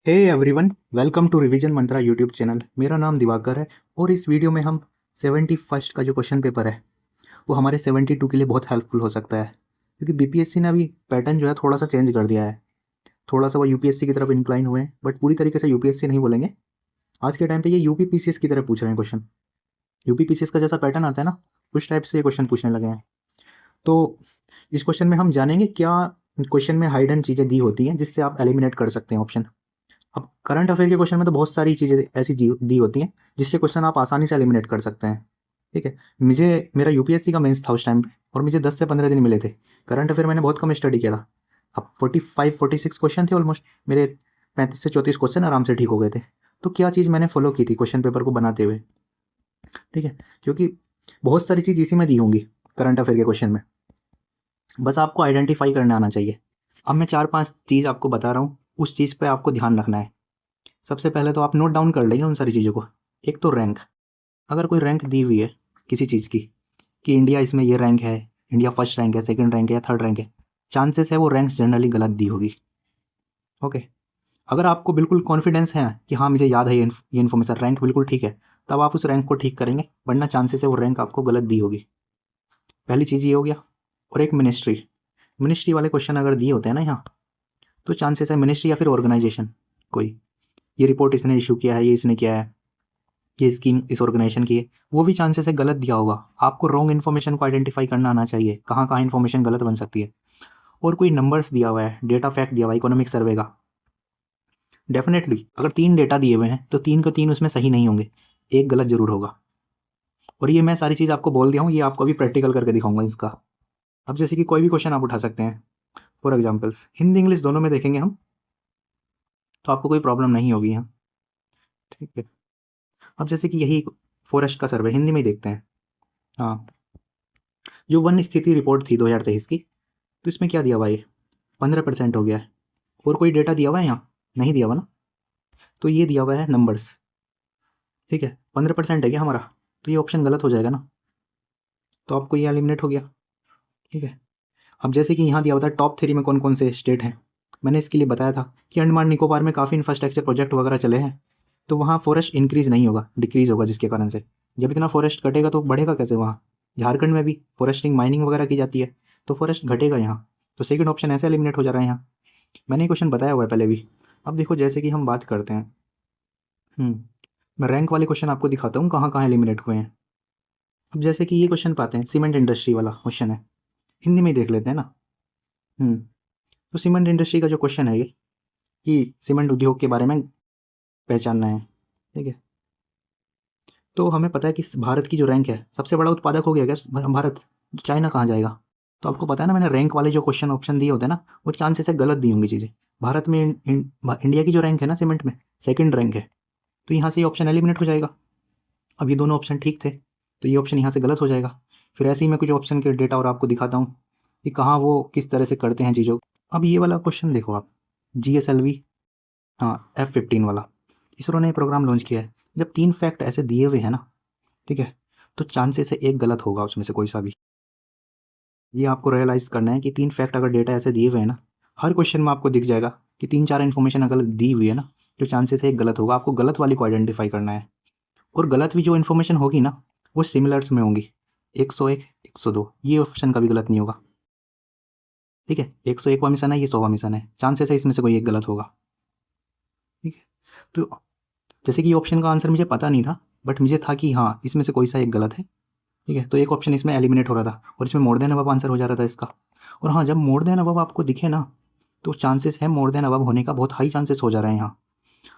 Hey everyone, welcome to revision Mantra YouTube channel. मेरा नाम दिवाकर है और इस वीडियो में हम 71st का जो क्वेश्चन पेपर है वो हमारे 72 के लिए बहुत हेल्पफुल हो सकता है, क्योंकि बीपीएससी ने अभी पैटर्न जो है थोड़ा सा चेंज कर दिया है। थोड़ा सा वो यूपीएससी की तरफ इंक्लाइन हुए हैं, बट पूरी तरीके से यूपीएससी नहीं बोलेंगे। आज के टाइम पे ये यूपीपीसीएस की तरफ पूछ रहे हैं क्वेश्चन। यूपीपीसीएस का जैसा पैटर्न आता है ना, उस टाइप से ये क्वेश्चन पूछने लगे हैं। तो इस क्वेश्चन में हम जानेंगे क्या क्वेश्चन में हाइडन चीज़ें दी होती हैं जिससे आप एलिमिनेट कर सकते हैं ऑप्शन। अब करंट अफेयर के क्वेश्चन में तो बहुत सारी चीज़ें ऐसी दी होती हैं जिससे क्वेश्चन आप आसानी से एलिमिनेट कर सकते हैं। ठीक है, मुझे मेरा यूपीएससी का मेंस था उस टाइम पे, और मुझे 10 से 15 दिन मिले थे। करंट अफेयर मैंने बहुत कम स्टडी किया था। अब 45-46 क्वेश्चन थे ऑलमोस्ट, मेरे 35 से 34 क्वेश्चन आराम से ठीक हो गए थे। तो क्या चीज़ मैंने फॉलो की थी क्वेश्चन पेपर को बनाते हुए? ठीक है, क्योंकि बहुत सारी चीज़ इसी में दी होंगी करंट अफेयर के क्वेश्चन में, बस आपको आइडेंटिफाई करना आना चाहिए। अब मैं 4-5 चीज़ आपको बता रहा हूँ, उस चीज़ पे आपको ध्यान रखना है। सबसे पहले तो आप नोट डाउन कर लेंगे उन सारी चीज़ों को। एक तो रैंक, अगर कोई रैंक दी हुई है किसी चीज़ की कि इंडिया इसमें ये रैंक है, इंडिया फर्स्ट रैंक है, सेकंड रैंक है या थर्ड रैंक है, चांसेस है वो रैंक्स जनरली गलत दी होगी। ओके, अगर आपको बिल्कुल कॉन्फिडेंस है कि हाँ मुझे याद है ये इन्फॉर्मेशन, रैंक बिल्कुल ठीक है, तब आप उस रैंक को ठीक करेंगे, वरना चांसेस है वो रैंक आपको गलत दी होगी। पहली चीज़ ये हो गया। और एक मिनिस्ट्री, मिनिस्ट्री वाले क्वेश्चन अगर दिए होते हैं ना यहाँ, तो चांसेस है मिनिस्ट्री या फिर ऑर्गेनाइजेशन कोई, ये रिपोर्ट इसने इशू किया है, ये इसने किया है, ये स्कीम इस ऑर्गेनाइजेशन की है, वो भी चांसेस है गलत दिया होगा। आपको रॉन्ग इन्फॉर्मेशन को आइडेंटिफाई करना आना चाहिए, कहाँ कहाँ इन्फॉर्मेशन गलत बन सकती है। और कोई नंबर्स दिया हुआ है, डेटा फैक्ट दिया हुआ है इकोनॉमिक सर्वे का, डेफिनेटली अगर 3 डेटा दिए हुए हैं तो 3 के 3 उसमें सही नहीं होंगे, एक गलत जरूर होगा। और ये मैं सारी चीज़ आपको बोल दिया हूँ, ये आपको अभी प्रैक्टिकल करके दिखाऊंगा इसका। अब जैसे कि कोई भी क्वेश्चन आप उठा सकते हैं, फॉर एग्जाम्पल्स हिंदी इंग्लिश दोनों में देखेंगे हम, तो आपको कोई प्रॉब्लम नहीं होगी यहाँ। ठीक है, अब जैसे कि यही फॉरेस्ट का सर्वे हिंदी में ही देखते हैं। हाँ, जो वन स्थिति रिपोर्ट थी 2023 की, तो इसमें क्या दिया हुआ है, 15% हो गया है। और कोई डेटा दिया हुआ है यहाँ? नहीं दिया हुआ ना, तो ये दिया हुआ है नंबर्स। ठीक है, 15% है क्या हमारा, तो ये ऑप्शन गलत हो जाएगा ना, तो आपको ये एलिमिनेट हो गया। ठीक है, अब जैसे कि यहाँ दिया हुआ था टॉप 3 में कौन कौन से स्टेट हैं, मैंने इसके लिए बताया था कि अंडमान निकोबार में काफ़ी इंफ्रास्ट्रक्चर प्रोजेक्ट वगैरह चले हैं, तो वहाँ फॉरेस्ट इंक्रीज नहीं होगा, डिक्रीज होगा, जिसके कारण से जब इतना फॉरेस्ट घटेगा तो बढ़ेगा कैसे वहाँ। झारखंड में भी फॉरेस्टिंग माइनिंग वगैरह की जाती है, तो फॉरेस्ट घटेगा यहाँ, तो सेकंड ऑप्शन ऐसे एलिमिनेट हो जा रहा है यहाँ। मैंने ये क्वेश्चन बताया हुआ है पहले भी। अब देखो जैसे कि हम बात करते हैं, मैं रैंक वाले क्वेश्चन आपको दिखाता हूँ कहाँ कहाँ एलिमिनेट हुए हैं। अब जैसे कि ये क्वेश्चन पाते हैं, सीमेंट इंडस्ट्री वाला क्वेश्चन है, हिंदी में ही देख लेते हैं ना। तो सीमेंट इंडस्ट्री का जो क्वेश्चन है ये, कि सीमेंट उद्योग के बारे में पहचानना है। ठीक है, तो हमें पता है कि भारत की जो रैंक है, सबसे बड़ा उत्पादक हो गया क्या भारत, तो चाइना कहाँ जाएगा। तो आपको पता है ना, मैंने रैंक वाले जो क्वेश्चन ऑप्शन दिए होते हैं ना, वो चांसेस से गलत दी होंगी चीज़ें। भारत में इंडिया की जो रैंक है ना सीमेंट में, सेकंड रैंक है, तो यहाँ से ये ऑप्शन एलिमिनेट हो जाएगा। अब ये दोनों ऑप्शन ठीक थे, तो ये ऑप्शन यहाँ से गलत हो जाएगा। फिर ऐसे ही मैं कुछ ऑप्शन के डेटा और आपको दिखाता हूँ कि कहाँ वो किस तरह से करते हैं चीज़ों को। अब ये वाला क्वेश्चन देखो आप, GSLV, हाँ F-15 वाला, इसरो ने प्रोग्राम लॉन्च किया है। जब 3 फैक्ट ऐसे दिए हुए हैं ना, ठीक है, तो चांसेस है एक गलत होगा उसमें से कोई सा भी। ये आपको रियलाइज़ करना है कि 3 फैक्ट अगर डेटा ऐसे दिए हुए हैं ना, हर क्वेश्चन में आपको दिख जाएगा कि 3-4 इन्फॉर्मेशन अगर दी हुई है ना, जो चांसेस है एक गलत होगा। आपको गलत वाली को आइडेंटिफाई करना है, और गलत भी जो इन्फॉर्मेशन होगी ना, वो सिमिलर्स में होंगी। 101, 102, ये ऑप्शन कभी गलत नहीं होगा। ठीक है, 101वां मिशन है, ये 100वां मिशन है, चांसेस है इसमें से कोई एक गलत होगा। ठीक है, तो जैसे कि ये ऑप्शन का आंसर मुझे पता नहीं था, बट मुझे था कि हाँ इसमें से कोई सा एक गलत है। ठीक है, तो एक ऑप्शन इसमें एलिमिनेट हो रहा था, और इसमें मोर देन अबव आंसर हो जा रहा था इसका। और हाँ, जब मोर देन अबव आपको दिखे ना, तो चांसेस है मोर देन अबव होने का बहुत हाई चांसेस हो जा रहे हैं यहाँ।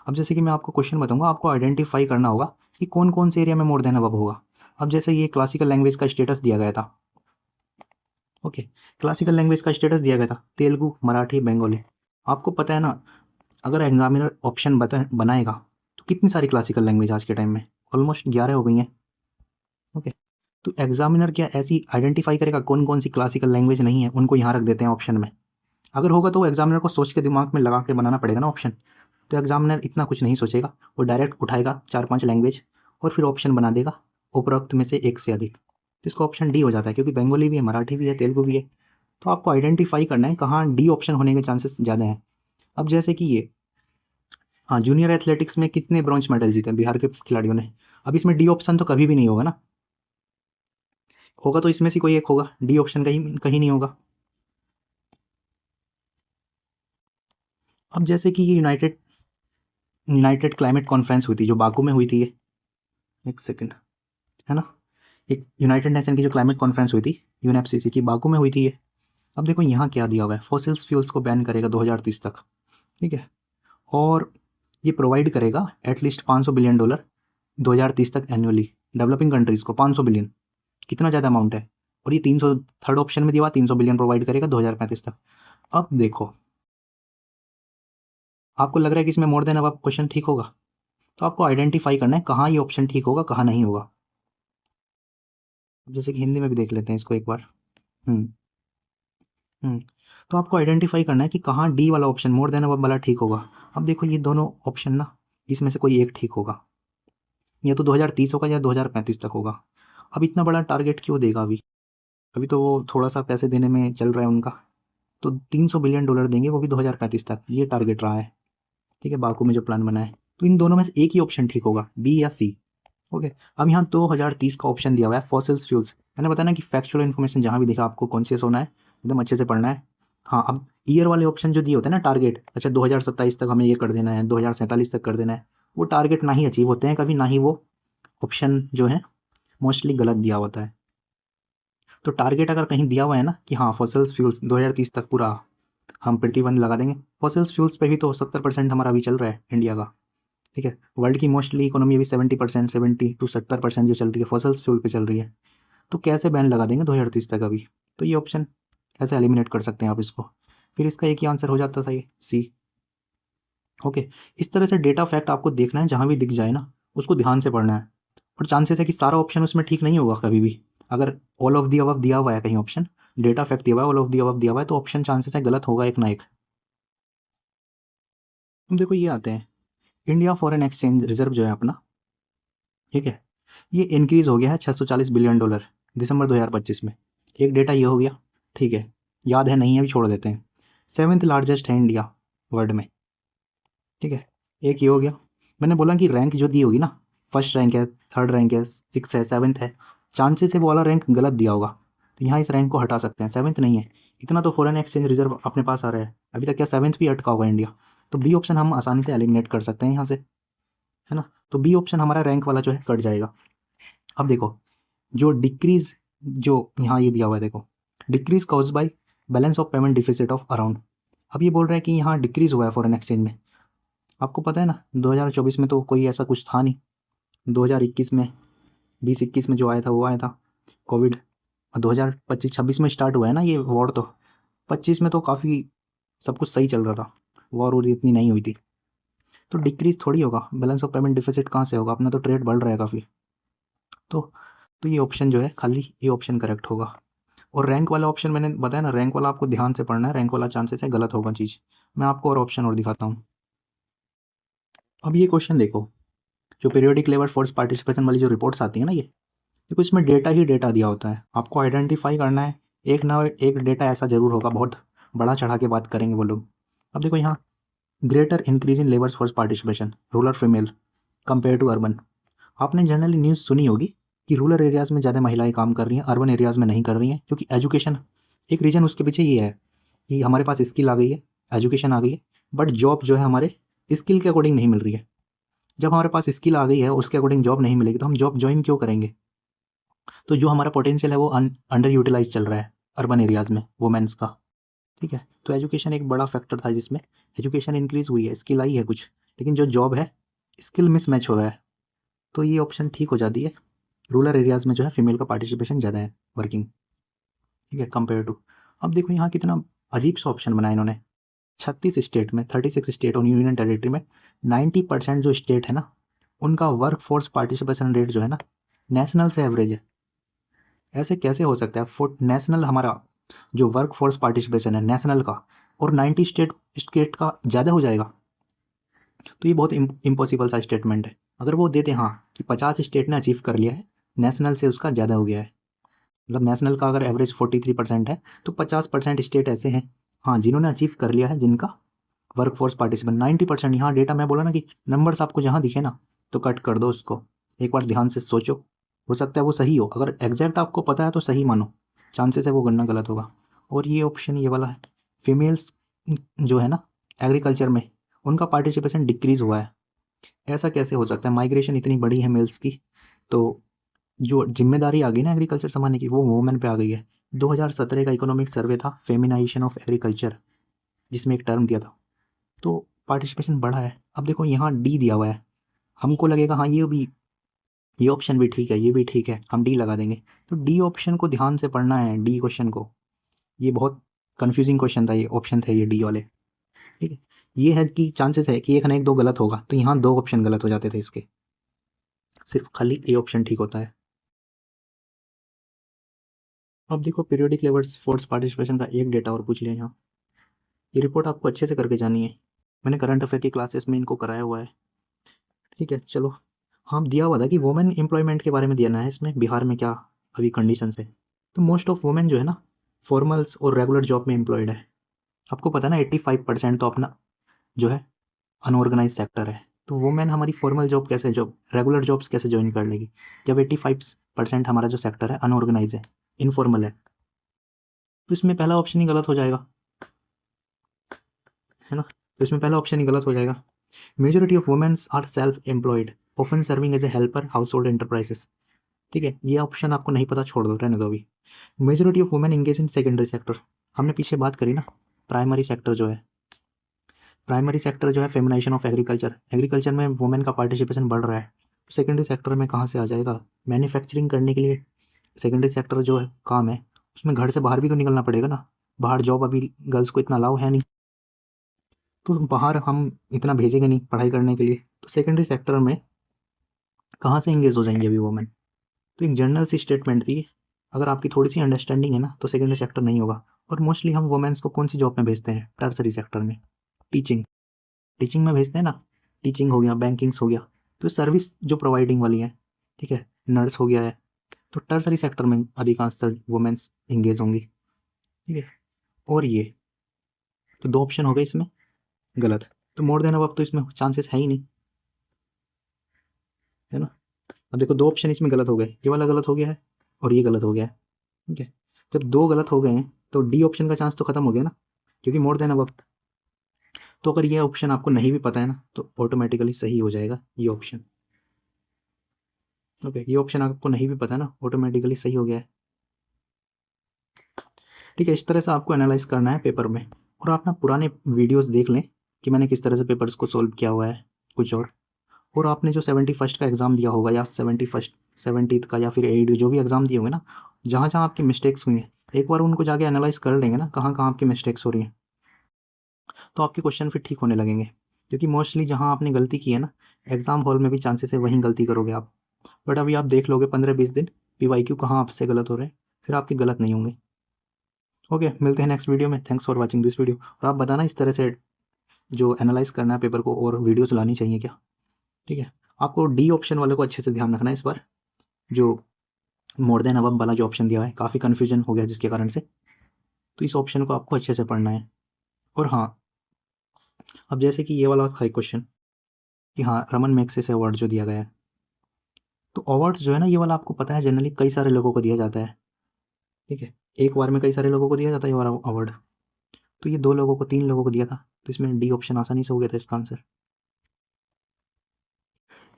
अब जैसे कि मैं आपको क्वेश्चन बताऊंगा, आपको आइडेंटिफाई करना होगा कि कौन कौन से एरिया में मोर देन अबव होगा। अब जैसे ये क्लासिकल लैंग्वेज का स्टेटस दिया गया था। ओके, क्लासिकल लैंग्वेज का स्टेटस दिया गया था तेलुगु, मराठी, बंगाली। आपको पता है ना, अगर एग्जामिनर ऑप्शन बनाएगा तो कितनी सारी क्लासिकल लैंग्वेज आज के टाइम में ऑलमोस्ट 11 हो गई हैं। ओके, तो एग्जामिनर क्या ऐसी आइडेंटिफाई करेगा कौन कौन सी क्लासिकल लैंग्वेज नहीं है, उनको यहाँ रख देते हैं ऑप्शन में। अगर होगा तो एग्जामिनर को सोच के दिमाग में लगा के बनाना पड़ेगा ना ऑप्शन। तो एग्जामिनर इतना कुछ नहीं सोचेगा, वो डायरेक्ट उठाएगा 4-5 लैंग्वेज और फिर ऑप्शन बना देगा उपरोक्त में से एक से अधिक, तो इसका ऑप्शन डी हो जाता है, क्योंकि बंगाली भी है, मराठी भी है, तेलुगु भी है। तो आपको आइडेंटिफाई करना है कहाँ डी ऑप्शन होने के चांसेस ज़्यादा हैं। अब जैसे कि ये हाँ, जूनियर एथलेटिक्स में कितने ब्रॉन्ज मेडल जीते हैं बिहार के खिलाड़ियों ने? अब इसमें डी ऑप्शन तो कभी भी नहीं होगा ना, होगा तो इसमें से कोई एक होगा, डी ऑप्शन कहीं कहीं नहीं होगा। अब जैसे कि ये यूनाइटेड क्लाइमेट कॉन्फ्रेंस हुई थी जो बाकू में हुई थी, ये एक सेकेंड, है ना, एक यूनाइटेड नेशन की जो क्लाइमेट कॉन्फ्रेंस हुई थी यूएनएफसीसी की, बाकू में हुई थी ये। अब देखो यहाँ क्या दिया हुआ है, फॉसिल्स फ्यूल्स को बैन करेगा 2030 तक, ठीक है, और ये प्रोवाइड करेगा एटलीस्ट $500 बिलियन 2030 तक एनुअली डेवलपिंग कंट्रीज़ को। 500 बिलियन कितना ज़्यादा अमाउंट है, और ये 300 थर्ड ऑप्शन में दिया हुआ 300 बिलियन प्रोवाइड करेगा 2035 तक। अब देखो, आपको लग रहा है कि इसमें मोर देन अब क्वेश्चन ठीक होगा, तो आपको आइडेंटिफाई करना है कहाँ ये ऑप्शन ठीक होगा कहाँ नहीं होगा। जैसे कि हिंदी में भी देख लेते हैं इसको एक बार। हम्म हम्म तो आपको आइडेंटिफाई करना है कि कहाँ डी वाला ऑप्शन मोर देन अब वाला ठीक होगा। अब देखो ये दोनों ऑप्शन ना, इसमें से कोई एक ठीक होगा, या तो 2030 होगा या 2035 तक होगा। अब इतना बड़ा टारगेट क्यों देगा अभी, अभी तो वो थोड़ा सा पैसे देने में चल रहा है उनका, तो $300 बिलियन देंगे वो भी 2035 तक, ये टारगेट रहा है, ठीक है, बाकू में जो प्लान बना है। तो इन दोनों में से एक ही ऑप्शन ठीक होगा, बी या सी। ओके, अब यहाँ 2030 का ऑप्शन दिया हुआ है फॉसिल्स फ्यूल्स। मैंने बताया ना कि फैक्चुअल इन्फॉर्मेशन जहाँ भी दिखा आपको कॉन्शियस होना है, एकदम अच्छे से पढ़ना है। हाँ, अब ईयर वाले ऑप्शन जो दिए होते हैं ना टारगेट, अच्छा 2027 तक हमें ये कर देना है, 2047 तक कर देना है, वो टारगेट ना ही अचीव होते हैं कभी, ना ही वो ऑप्शन जो है मोस्टली गलत दिया होता है। तो टारगेट अगर कहीं दिया हुआ है ना कि हाँ फॉसिल्स फ्यूल्स 2030 तक पूरा हम प्रतिबंध लगा देंगे, फॉसिल्स फ्यूल्स पे भी तो 70% हमारा अभी चल रहा है इंडिया का, ठीक है, वर्ल्ड की मोस्टली इकोनॉमी अभी 70%, 70 to 70% जो चल रही है फॉसिल्स फ्यूल पे चल रही है, तो कैसे बैन लगा देंगे 2030 तक अभी? तो ये ऑप्शन ऐसे एलिमिनेट कर सकते हैं आप इसको, फिर इसका एक ही आंसर हो जाता था ये सी। ओके, इस तरह से डेटा फैक्ट आपको देखना है, जहाँ भी दिख जाए ना उसको ध्यान से पढ़ना है, और चांसेस है कि सारा ऑप्शन उसमें ठीक नहीं होगा कभी भी। अगर ऑल ऑफ दी अबव दिया हुआ है कहीं ऑप्शन, डेटा फैक्ट दिया हुआ है, ऑल ऑफ दी अबव दिया हुआ है, तो ऑप्शन चांसेस है गलत होगा एक ना एक। तुम देखो ये आते हैं इंडिया फॉरेन एक्सचेंज रिजर्व जो है अपना, ठीक है, ये इंक्रीज हो गया है $640 बिलियन दिसंबर 2025 में। एक डेटा ये हो गया, ठीक है, याद है नहीं है भी छोड़ देते हैं। 7th लार्जेस्ट है इंडिया वर्ल्ड में, ठीक है, एक ये हो गया। मैंने बोला कि रैंक जो दी होगी ना, फर्स्ट रैंक है, थर्ड रैंक है, 6 है, 7th है, चांसेस है वो वाला रैंक गलत दिया होगा, तो यहाँ इस रैंक को हटा सकते हैं, 7th नहीं है। इतना तो फॉरेन एक्सचेंज रिजर्व अपने पास आ रहा है अभी तक, क्या 7th भी अटका होगा इंडिया? तो बी ऑप्शन हम आसानी से एलिमिनेट कर सकते हैं यहाँ से, है ना, तो बी ऑप्शन हमारा रैंक वाला जो है कट जाएगा। अब देखो जो डिक्रीज, जो यहाँ ये दिया हुआ है देखो, decrease cause by balance of payment deficit of around. अब ये बोल रहा है कि यहाँ डिक्रीज हुआ है फॉरेन एक्सचेंज में। आपको पता है ना 2024 में तो कोई ऐसा कुछ था नहीं, 2021 में 2021 में जो आया था वो आया था कोविड, और 2025-26 में स्टार्ट हुआ है ना ये वॉर, तो 25 में तो काफ़ी सब कुछ सही चल रहा था, वॉर और इतनी नहीं हुई थी, तो डिक्रीज थोड़ी होगा, बैलेंस ऑफ पेमेंट डिफिसिट कहाँ से होगा, अपना तो ट्रेड बढ़ रहा है काफ़ी। तो तो ये ऑप्शन जो है खाली ये ऑप्शन करेक्ट होगा। और रैंक वाला ऑप्शन मैंने बताया ना, रैंक वाला आपको ध्यान से पढ़ना है, रैंक वाला चांसेस है गलत होगा चीज़। मैं आपको और ऑप्शन और दिखाता हूँ। अब ये क्वेश्चन देखो, जो पीरियोडिक लेबर फोर्स पार्टिसिपेशन वाली जो रिपोर्ट्स आती है ना, ये देखो इसमें डेटा ही डेटा दिया होता है, आपको आइडेंटिफाई करना है, एक ना एक डेटा ऐसा जरूर होगा, बहुत बड़ा चढ़ा के बात करेंगे वो लोग। अब देखो यहाँ greater increase in labour force participation rural female compare to urban. आपने जनरली न्यूज़ सुनी होगी कि रूरल एरियाज़ में ज़्यादा महिलाएं काम कर रही हैं, अर्बन एरियाज़ में नहीं कर रही हैं, क्योंकि एजुकेशन एक रीज़न उसके पीछे ये है कि हमारे पास स्किल आ गई है, एजुकेशन आ गई है, बट जॉब जो है हमारे स्किल के अकॉर्डिंग नहीं मिल रही है। जब हमारे पास स्किल आ गई है उसके अकॉर्डिंग जॉब नहीं मिलेगी तो हम जॉब ज्वाइन क्यों करेंगे? तो जो हमारा पोटेंशियल है वो अंडर यूटिलाइज चल रहा है अर्बन एरियाज़ में वुमेन्स का, ठीक है, तो एजुकेशन एक बड़ा फैक्टर था जिसमें एजुकेशन इंक्रीज़ हुई है, स्किल आई है कुछ, लेकिन जो जॉब है स्किल मिसमैच हो रहा है, तो ये ऑप्शन ठीक हो जाती है। रूरल एरियाज़ में जो है फीमेल का पार्टिसिपेशन ज़्यादा है वर्किंग, ठीक है, कंपेयर टू। अब देखो यहाँ कितना अजीब सा ऑप्शन बनाया इन्होंने, 36 स्टेट में, 36 स्टेट और यूनियन टेरिटरी में 90% जो स्टेट है ना उनका वर्क फोर्स पार्टिसिपेशन रेट जो है ना नेशनल से एवरेज है। ऐसे कैसे हो सकता है? नेशनल हमारा जो वर्क फोर्स पार्टिसिपेशन है नेशनल का और 90 स्टेट का ज़्यादा हो जाएगा? तो ये बहुत इम्पॉसिबल सा स्टेटमेंट है। अगर वो देते हाँ कि 50 स्टेट ने अचीव कर लिया है, नेशनल से उसका ज़्यादा हो गया है, मतलब नेशनल का अगर एवरेज 43% है तो 50% स्टेट ऐसे हैं हाँ जिन्होंने अचीव कर लिया है, जिनका वर्कफोर्स पार्टिसिपेंट 90%। यहाँ डेटा मैं बोला ना कि नंबर्स आपको जहाँ दिखे ना तो कट कर दो उसको, एक बार ध्यान से सोचो, हो सकता है वो सही हो, अगर एग्जैक्ट आपको पता है तो सही मानो, चांसेस है वो गणना गलत होगा। और ये ऑप्शन ये वाला है, फीमेल्स जो है ना एग्रीकल्चर में उनका पार्टिसिपेशन डिक्रीज हुआ है। ऐसा कैसे हो सकता है, माइग्रेशन इतनी बड़ी है मेल्स की, तो जो जिम्मेदारी आ गई ना एग्रीकल्चर संभालने की वो वुमेन पे आ गई है। 2017 का इकोनॉमिक सर्वे था फेमिनाइजेशन ऑफ एग्रीकल्चर, जिसमें एक टर्म दिया था, तो पार्टिसिपेशन बढ़ा है। अब देखो यहाँ डी दिया हुआ है, हमको लगेगा हाँ ये ऑप्शन भी ठीक है, ये भी ठीक है, हम डी लगा देंगे। तो डी ऑप्शन को ध्यान से पढ़ना है, डी क्वेश्चन को, ये बहुत कंफ्यूजिंग क्वेश्चन था, ये ऑप्शन थे ये डी वाले। ठीक है, ये है कि चांसेस है कि एक ना एक दो गलत होगा, तो यहाँ दो ऑप्शन गलत हो जाते थे इसके, सिर्फ खाली ए ऑप्शन ठीक होता है। अब देखो पीरियोडिक लेवल फोर्स पार्टिसिपेशन का एक डेटा और पूछ लिया यहाँ, ये रिपोर्ट आपको अच्छे से करके जानी है, मैंने करंट अफेयर की क्लासेस में इनको कराया हुआ है। ठीक है चलो, हाँ दिया हुआ था कि वुमेन एम्प्लॉयमेंट के बारे में देना है इसमें, बिहार में क्या अभी कंडीशंस है। तो मोस्ट ऑफ वुमेन जो है ना फॉर्मल्स और रेगुलर जॉब में एम्प्लॉयड है। आपको पता है ना 85% तो अपना जो है अनऑर्गेनाइज सेक्टर है, तो वुमेन हमारी फॉर्मल जॉब कैसे, जॉब रेगुलर जॉब्स कैसे ज्वाइन कर लेगी जब 85% हमारा जो सेक्टर है अनऑर्गेनाइज है, इनफॉर्मल है। तो इसमें पहला ऑप्शन ही गलत हो जाएगा, है ना, तो इसमें पहला ऑप्शन ही गलत हो जाएगा। Majority of womens are self employed often serving as a helper house hold enterprises. ठीक है, ये ऑप्शन आपको नहीं पता, छोड़ दो, रहने दो अभी। Majority of women engage in secondary sector, हमने पीछे बात करी ना, प्राइमरी सेक्टर जो है, प्राइमरी सेक्टर जो है फेमिनाइजेशन ऑफ एग्रीकल्चर, एग्रीकल्चर में वुमेन का पार्टिसिपेशन बढ़ रहा है, तो सेकेंडरी सेक्टर में कहाँ से आ जाएगा, मैन्युफैक्चरिंग करने के लिए सेकेंडरी सेक्टर जो है काम है, उसमें घर से बाहर भी तो निकलना पड़ेगा ना, बाहर जॉब अभी गर्ल्स को इतना अलाउ है नहीं, तो बाहर हम इतना भेजेंगे नहीं पढ़ाई करने के लिए, तो सेकेंडरी सेक्टर में कहाँ से इंगेज हो जाएंगे अभी वुमेन। तो एक जनरल सी स्टेटमेंट थी, अगर आपकी थोड़ी सी अंडरस्टैंडिंग है ना तो सेकेंडरी सेक्टर नहीं होगा। और मोस्टली हम वुमेन्स को कौन सी जॉब में भेजते हैं, टर्सरी सेक्टर में, टीचिंग, टीचिंग में भेजते हैं ना, टीचिंग हो गया, बैंकिंग्स हो गया, तो सर्विस जो प्रोवाइडिंग वाली है, ठीक है, नर्स हो गया है, तो टर्सरी सेक्टर में अधिकांशतर वुमेन्स इंगेज होंगी। ठीक है, और ये तो दो ऑप्शन हो गए इसमें गलत, तो मोर देन अब तो इसमें चांसेस है ही नहीं, है ना। अब देखो दो ऑप्शन इसमें गलत हो गए, ये वाला गलत हो गया है और ये गलत हो गया है। ठीक है, जब दो गलत हो गए हैं तो डी ऑप्शन का चांस तो खत्म हो गया ना, क्योंकि मोर देन अब, तो अगर ये ऑप्शन आपको नहीं भी पता है ना तो ऑटोमेटिकली सही हो जाएगा ये ऑप्शन। ओके, ये ऑप्शन आपको नहीं भी पता है ना, ऑटोमेटिकली सही हो गया है। ठीक है, इस तरह से आपको एनालाइज करना है पेपर में, और आप ना पुराने वीडियोस देख लें कि मैंने किस तरह से पेपर्स को सोल्व किया हुआ है कुछ और आपने जो 71st का एग्ज़ाम दिया होगा या 70th का या फिर AED जो भी एग्ज़ाम दिए होंगे ना, जहाँ जहाँ आपकी मिस्टेक्स हुई हैं एक बार उनको जाके एनालाइज कर लेंगे ना, कहाँ कहाँ आपकी मिस्टेक्स हो रही हैं, तो आपके क्वेश्चन फिर ठीक होने लगेंगे। क्योंकि मोस्टली जहाँ आपने गलती की है ना एग्ज़ाम हॉल में भी चांसेस है वहीं गलती करोगे आप, बट अभी आप देख लोगे 15-20 दिन PYQ कहाँ आपसे गलत हो रहे हैं, फिर आपके गलत नहीं होंगे। ओके, मिलते हैं नेक्स्ट वीडियो में, thanks for watching this video. और आप बताना इस तरह से जो एनालाइज करना है पेपर को और वीडियोस लानी चाहिए क्या। ठीक है, आपको डी ऑप्शन वाले को अच्छे से ध्यान रखना है इस बार, जो मोर देन अबव वाला जो ऑप्शन दिया है काफ़ी कन्फ्यूजन हो गया जिसके कारण से, तो इस ऑप्शन को आपको अच्छे से पढ़ना है। और हाँ, अब जैसे कि ये वाला था क्वेश्चन कि हाँ रमन मैग्सेसे अवार्ड जो दिया गया है, तो अवार्ड जो है ना ये वाला आपको पता है जनरली कई सारे लोगों को दिया जाता है। ठीक है, एक बार में कई सारे लोगों को दिया जाता है ये वाला अवार्ड, तो ये 2 लोगों को 3 लोगों को दिया था, तो इसमें डी ऑप्शन आसानी से हो गया था इसका आंसर।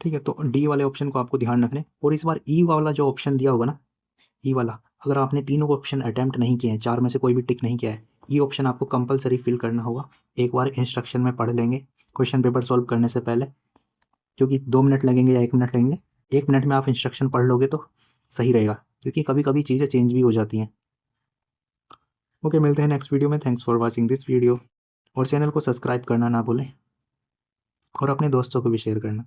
ठीक है, तो डी वाले ऑप्शन को आपको ध्यान रखने, और इस बार ई वाला जो ऑप्शन दिया होगा ना, ई वाला अगर आपने तीनों ऑप्शन अटैम्प्ट नहीं किए हैं, 4 में से कोई भी टिक नहीं किया है, ये ऑप्शन आपको कंपलसरी फिल करना होगा। एक बार इंस्ट्रक्शन में पढ़ लेंगे क्वेश्चन पेपर सॉल्व करने से पहले, क्योंकि 2 मिनट लगेंगे या 1 मिनट लगेंगे, 1 मिनट में आप इंस्ट्रक्शन पढ़ लोगे तो सही रहेगा, क्योंकि कभी कभी चीज़ें चेंज भी हो जाती हैं। ओके, मिलते हैं नेक्स्ट वीडियो में, thanks for watching this video, और चैनल को सब्सक्राइब करना ना भूलें और अपने दोस्तों को भी शेयर करना।